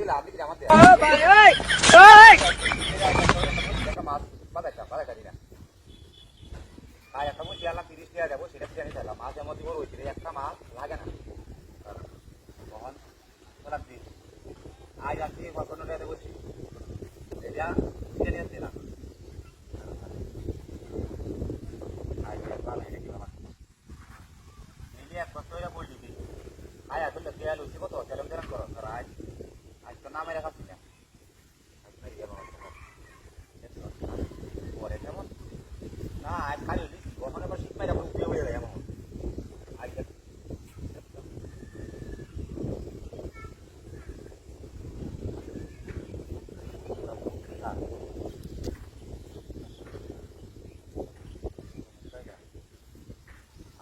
দিলা আপনি কি আমাদের মাছ বাজাইটা দিনা আর একটা বলছি আলাম 30 টাকা দেবো সেটা জানি তাহলে মাছ এমন দিব ওই একটা মাছ লাগে না তখন রাত্রি আজ রাত্রি 55 টাকা দেবো এটা কিনে নিয়ে না এক কষ্ট হয়ে বলছি আয় আসলে তেল হচ্ছে কত তেলম তেলাম করো আজ আজ তো নামে রাখাচ্ছি না পরে তেমন না আজ খালি ওখানে আবার শীত মাইরা উপরে উড়ে যায় এমন আজ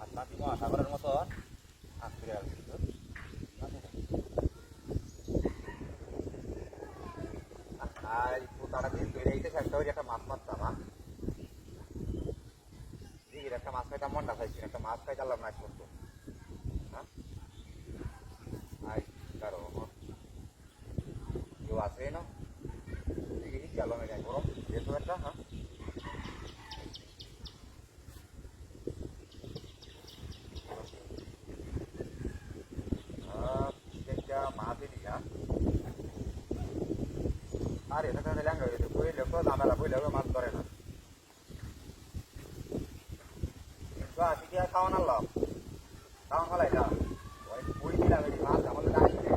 আটলান্টিক মহাসাগরের মতো আজকে আর তারা দিন তৈরি হইতে একটা ওই একটা মাছ মারতাম একটা মাছ খাইতাম মনটা খাইছি একটা মাছ খাইতাম না করতো হ্যাঁ কারো কেউ আসে না গেল না গরম যেহেতু একটা হ্যাঁ মাছ দিয়া আর এটা তাহলে ল্যাঙ্গা হয়েছে বইলে তো ঝামেলা বইলে মাছ ধরে না আশি টাকা খাওয়ান আনলাম খাওয়ান ফেলাই না বই দিলাম মাছ আমাদের আসবে